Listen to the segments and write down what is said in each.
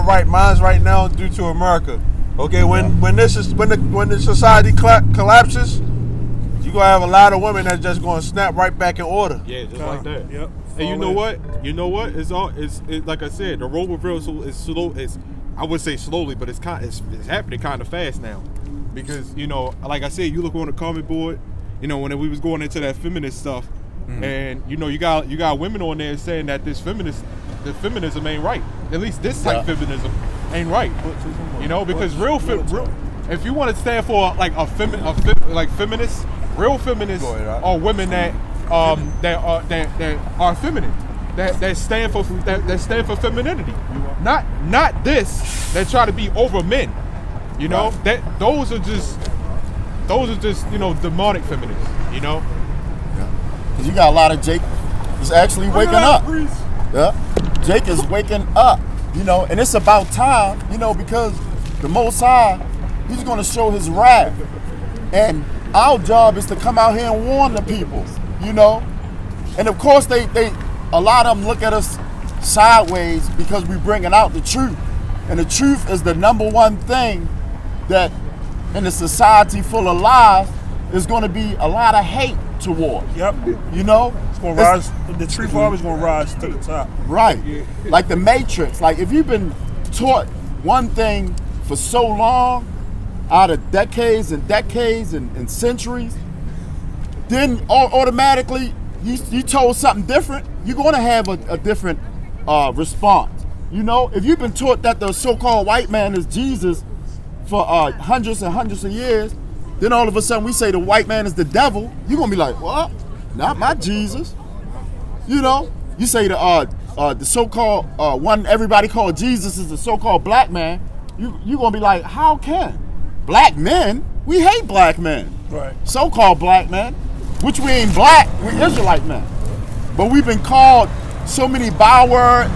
right minds right now due to America. Okay, when the society collapses, you're gonna have a lot of women that's just gonna snap right back in order. Yeah, just like that. Yep. And you know what? It's like I said, the role reversal is slow. I would say slowly, but it's happening kind of fast now. Because, like I said, you look on the comment board, when we was going into that feminist stuff, and you got women on there saying that the feminism ain't right. At least this type feminism ain't right. Because if you want to stand for like like feminists, real feminists are women that are feminine, that stand for femininity, not this that try to be over men. That those are just demonic feminists. Yeah. Cause you got a lot of Jake is actually waking up. Yeah, Jake is waking up. And it's about time. Because the Most High, He's going to show His wrath, and our job is to come out here and warn the people. And of course they a lot of them look at us sideways because we bringing out the truth, and the truth is the number one thing that in a society full of lies is going to be a lot of hate towards. Yep. It's going to rise. The truth always going to rise to the top. Right. Like the Matrix. Like if you've been taught one thing for so long, out of decades and decades and centuries, then automatically you told something different, you're going to have a different response. If you've been taught that the so-called white man is Jesus for hundreds and hundreds of years, then all of a sudden we say the white man is the devil, you're going to be like, what? Not my Jesus. You say the so-called one everybody called Jesus is the so-called black man, you're going to be like, how can? Black men? We hate black men. Right. So-called black men, which we ain't black, we Israelite men. But we've been called so many proverbs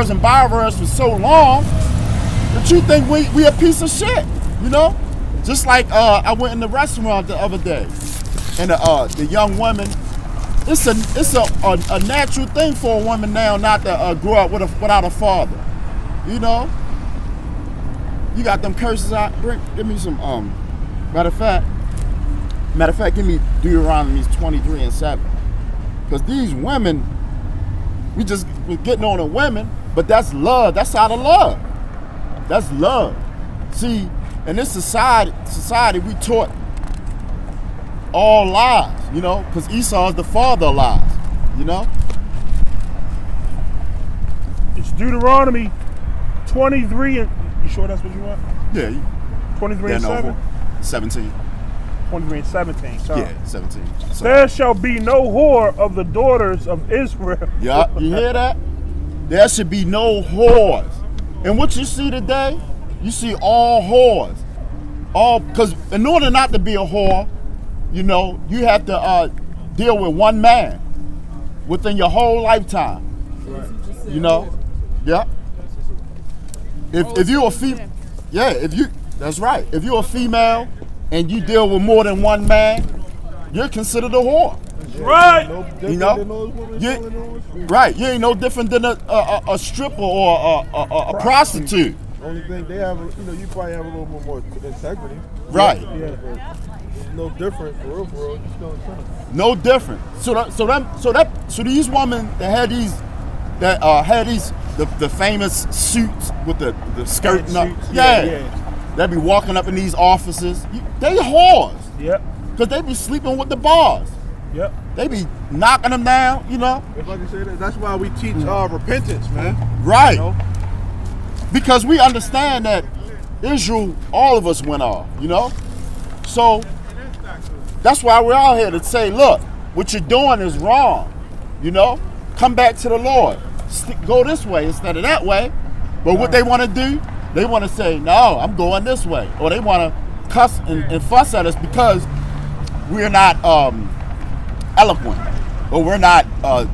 and bywords for so long that you think we a piece of shit, Just like I went in the restaurant the other day, and the young woman, it's a natural thing for a woman now not to grow up without a father, You got them curses out. Give me some. Matter of fact, give me Deuteronomy 23:7, because these women, we're getting on the women, but that's love. That's out of love. That's love. See, in this society we taught all lies, because Esau is the father of lies, It's Deuteronomy 23 and you sure that's what you want? Yeah. 23 and 7? 17. 23 and 17. Sorry. Yeah, 17. Sorry. There shall be no whore of the daughters of Israel. Yeah, you hear that? There should be no whores. And what you see today, you see all whores. Because in order not to be a whore, you have to deal with one man within your whole lifetime. Right. Yeah. If you're a female, that's right. If you're a female and you deal with more than one man, you're considered a whore. Right. Right. You ain't no different than a stripper or a prostitute. Only thing they have, you probably have a little more integrity. Right. Yeah, but it's no different for real. You still in No different. So these women that had these the famous suits with the skirting up. Yeah. They be walking up in these offices. They whores. Yep. Because they be sleeping with the bars. Yep. They be knocking them down, If I can say that, that's why we teach repentance, man. Right. Because we understand that Israel, all of us went off, So that's why we're out here to say, look, what you're doing is wrong. Come back to the Lord. Go this way instead of that way. But what they want to do, they want to say, no, I'm going this way. Or they want to cuss and fuss at us because we're not eloquent. Or we're not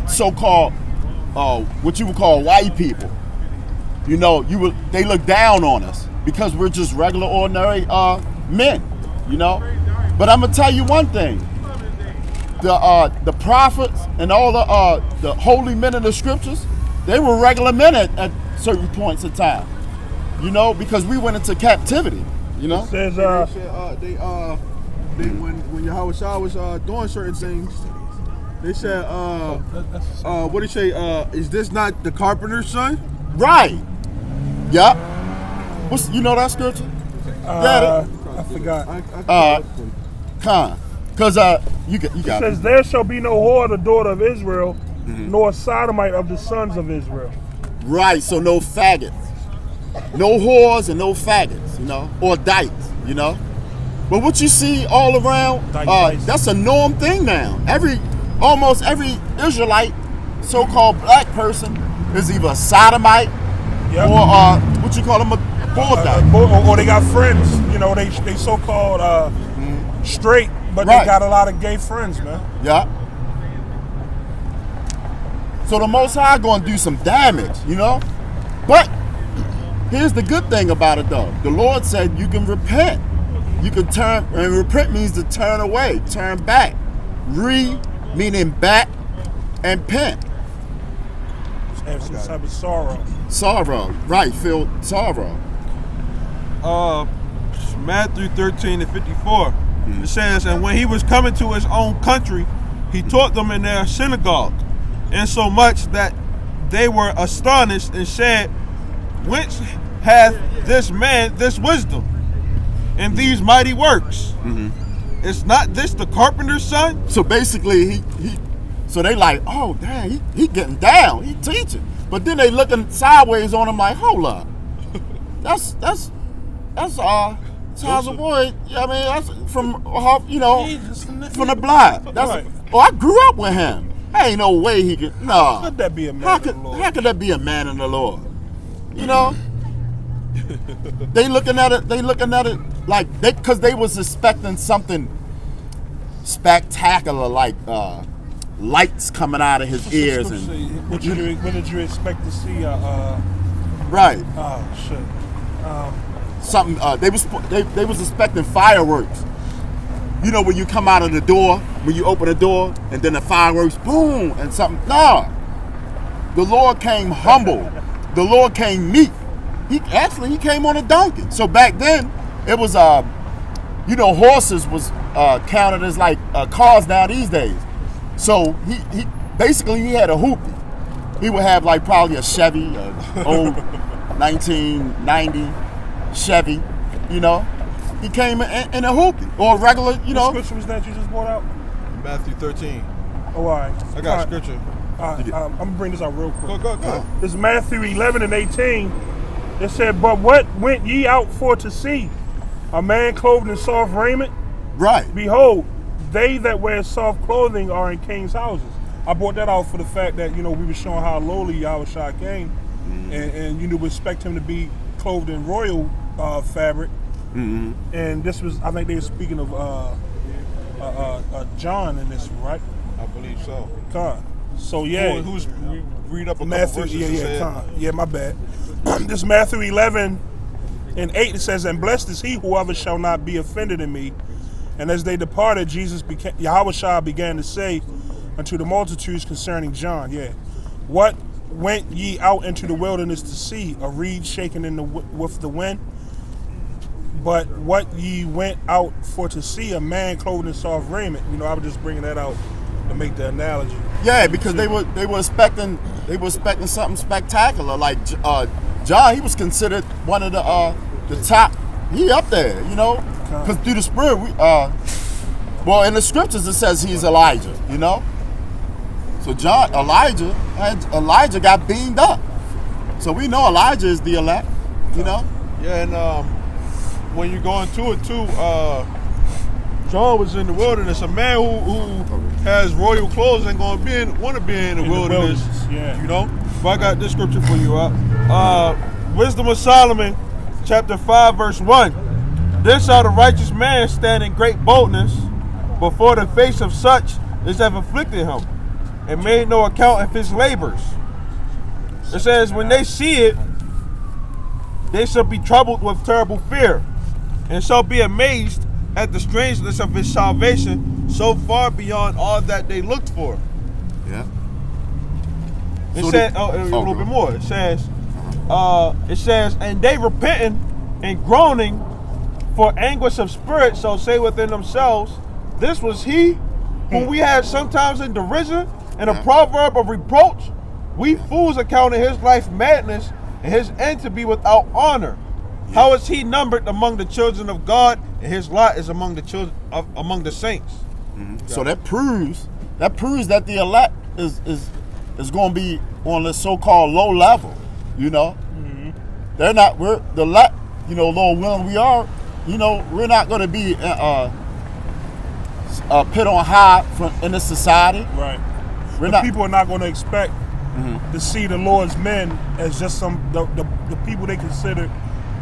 so-called, what you would call white people. They look down on us because we're just regular, ordinary men, But I'm going to tell you one thing. The prophets and all the holy men in the scriptures, they were regular men certain points of time. You know, because we went into captivity. You know. It says They when Yahweh Shah was doing certain things, they said what do you say? Is this not the carpenter's son? Right. Yep. What's you know that scripture? I forgot. Cause you got It says, "There shall be no whore the daughter of Israel, nor sodomite of the sons of Israel." Right, so no faggots. No whores and no faggots, you know, or dykes, you know. But what you see all around, that's a norm thing now. Almost every Israelite, so-called black person, is either a sodomite or what you call them, a bull dyke. Or they got friends, you know, they so-called straight, but they got a lot of gay friends, man. Yeah. So the Most High going to do some damage, you know. But here's the good thing about it, though. The Lord said you can repent. You can turn, and repent means to turn away, turn back. Meaning back, and pent. Have some type of sorrow. Sorrow, right, feel sorrow. Matthew 13:54. It says, and when he was coming to his own country, he taught them in their synagogue, insomuch that they were astonished and said, whence hath this man this wisdom and these mighty works? Is not this the carpenter's son? So basically, so they like, oh dang, he getting down, he teaching. But then they looking sideways on him like, hold up, that's Charles Boy. I mean, that's from you know, from the block. That's I grew up with him. Ain't no way he could. No. How could that be a man of the Lord? How could that be a man in the Lord? You know. They looking at it like because they was expecting something spectacular, like lights coming out of his ears and what did you expect to see? Right. Oh shit. Something they was expecting fireworks. You know, when you come out of the door, when you open the door, and then the fireworks, boom, and something. No. The Lord came humble. The Lord came meek. He came on a donkey. So back then, it was you know, horses was counted as like cars now these days. So he basically had a hoopty. He would have like probably a Chevy, old 1990 Chevy, you know. He came in a hoopty or a regular, you know. What scripture was that you just brought out? Matthew 13. Oh, all right. I got scripture. I'm gonna bring this out real quick. Go. This is Matthew 11:18. It said, "But what went ye out for to see? A man clothed in soft raiment? Right. Behold, they that wear soft clothing are in kings' houses." I brought that out for the fact that, you know, we were showing how lowly Yahweh Shah came, and you know, we expect him to be clothed in royal fabric. And this was, I think they were speaking of John in this, right? I believe so. So yeah, Who's read up a Matthew? couple verses? Yeah, my bad. This Matthew 11:8. It says, "And blessed is he whoever shall not be offended in me." And as they departed, Yahweh Shah began to say unto the multitudes concerning John, what went ye out into the wilderness to see? A reed shaken with the wind? But what ye went out for to see? A man clothed in soft raiment. You know, I was just bringing that out to make the analogy. Yeah, because they were expecting something spectacular. Like John, he was considered one of the top. He up there, you know, because through the Spirit, well, in the scriptures it says he's Elijah, you know. So Elijah got beamed up. So we know Elijah is the elect, you know. Yeah, and when you go into it too, John was in the wilderness. A man who has royal clothes ain't gonna want to be in the wilderness. Yeah. You know. But I got this scripture for you. Wisdom of Solomon, chapter 5, verse 1. Then shall the righteous man stand in great boldness before the face of such as have afflicted him, and made no account of his labors. It says, when they see it, they shall be troubled with terrible fear, and shall be amazed at the strangeness of his salvation, so far beyond all that they looked for. Yeah. It said, a little bit more. It says, it says, and they repenting and groaning for anguish of spirit, so say within themselves, this was he whom we had sometimes in derision and a proverb of reproach. We fools accounted his life madness and his end to be without honor. How is he numbered among the children of God, and his lot is among the children among the saints? So that proves that the elect is going to be on the so-called low level. You know, they're not. We're the elect. You know, Lord willing, we are. You know, we're not going to be put on high in this society. Right. We're The not. people are not going to expect to see the Lord's men as just the people they consider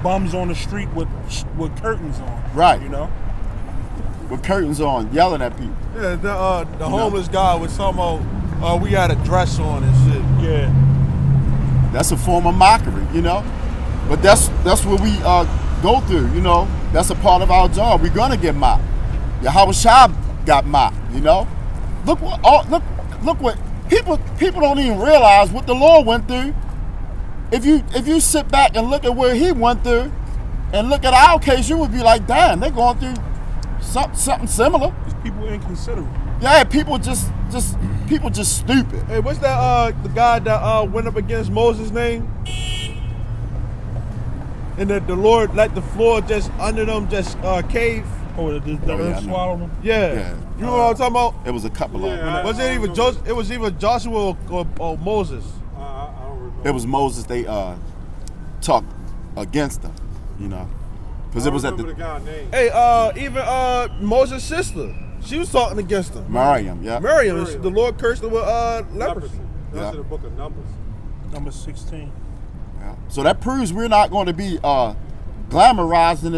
bums on the street with curtains on. Right. You know. With curtains on, yelling at people. Yeah, the homeless guy was talking about we had a dress on and shit. Yeah. That's a form of mockery, you know. But that's what we go through, you know. That's a part of our job. We're gonna get mocked. Yahweh Shah got mocked, you know. Look what people don't even realize what the Lord went through. If you sit back and look at where he went through, and look at our case, you would be like, damn, they're going through something similar. These people inconsiderate. Yeah, people just stupid. Hey, what's that the guy that went up against Moses' name? And the Lord let the floor just under them just cave. Oh, the yeah, I earth know. swallowed them. Yeah. Yeah. You know what I'm talking about? It was a couple of them. Yeah. Was it even It was either Joshua or Moses. I don't remember. It was Moses. They talked against them, you know, because it was at the the guy's name. Hey, even Moses' sister, she was talking against him. Miriam. Yeah. Miriam, the Lord cursed her with leprosy. That's Yeah. in the book of Numbers. Number 16. Yeah. So that proves we're not going to be glamorized in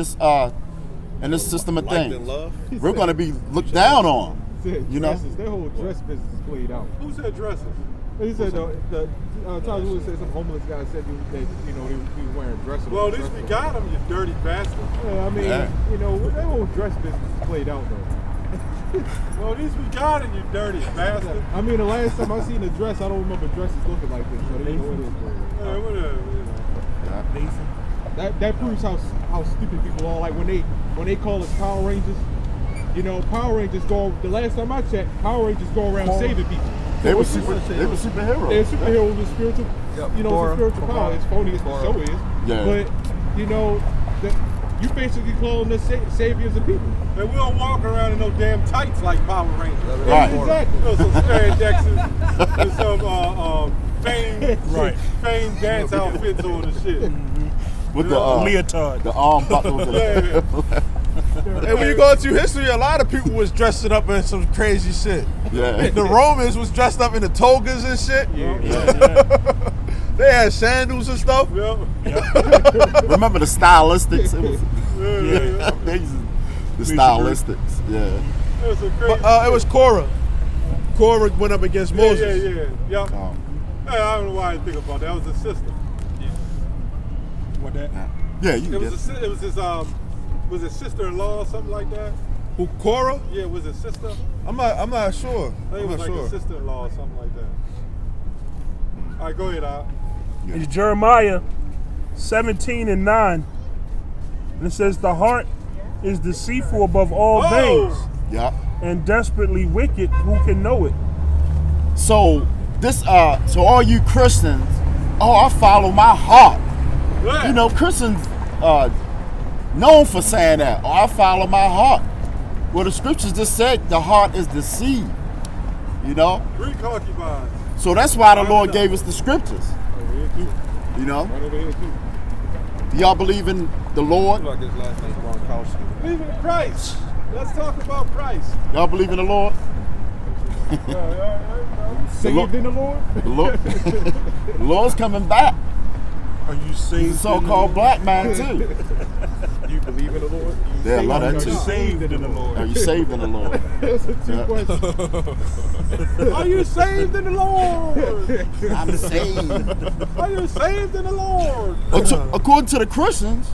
this system of Life and things. love. We're going to be looked down on. You know? Dresses, their whole dress business is played out. Who said dresses? He said Charles Lewis said some homeless guy said that he was wearing dresses. Well, at least we got him, you dirty bastard. Yeah, I mean, Yeah. you know, their whole dress business is played out though. Well, at least we got him, you dirty bastard. I mean, the last time I seen a dress, I don't remember dresses looking like this. So they know it is. Yeah, whatever, you know. Nathan. That proves how stupid people are. Like when they call us Power Rangers, you know, Power Rangers go. The last time I checked, Power Rangers go around saving people. They were So it's just- superheroes. They're superheroes with spiritual, Yep. you know, Cora. spiritual power. As phony as the show is, Yeah. but you know, you basically calling us saviors of people. And we don't walk around in no damn tights like Power Rangers. Right. Exactly. You know, some spandexes and some famed dance outfits on and shit. With the Leotard. the arm buckles. Yeah. Hey, when you go through history, a lot of people was dressing up in some crazy shit. Yeah. The Romans was dressed up in the togas and shit. They had sandals and stuff. Yeah. Remember the stylistics? It was Yeah. the stylistics. Yeah. That's a crazy. But it was Cora. Cora went up against Moses. Yeah. Um, Hey, I don't know why I didn't think about that. That was his sister. What that? yeah, you It get was it was his was his sister-in-law or something like that? Who, Cora? Yeah, was his sister? I'm not sure. I think it I'm was not like sure. his sister-in-law or something like that. All right, go ahead, Al. It's Jeremiah 17:9. And it says, the heart is deceitful above all Oh! things yeah. and desperately wicked. Who can know it? So this so all you Christians, I follow my heart. Yeah. You know, Christians known for saying that. I follow my heart. Well, the scriptures just said the heart is deceived. You know? Greek concubines. So that's why the Lord gave us the scriptures. Over here too. You know? Right over here too. Do y'all believe in the Lord? Like his last name, Gronkowski. Believe in Christ. Let's talk about Christ. Y'all believe in the Lord? Saved in the Lord. The Lord the Lord's coming back. Are you He's saved? a so-called black man too. Do you believe in the Lord? Yeah, I love that Are too. you saved in the Lord? Are you saved in the Lord? That's a two Yeah. question. Are you saved in the Lord? I'm saved. Are you saved in the Lord? According to the Christians,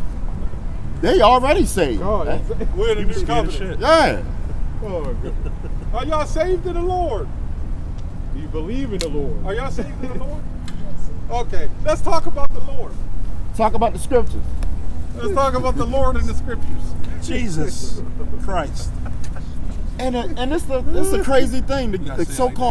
they already saved. God, right? We're in the You new scared of covenant. shit. Yeah. oh, good. Are y'all saved in the Lord? Do you believe in the Lord? Are y'all saved in the Lord? Okay, let's talk about the Lord. Talk about the scriptures. Let's talk about the Lord in the scriptures. Jesus Christ. And it's the crazy thing. The so-called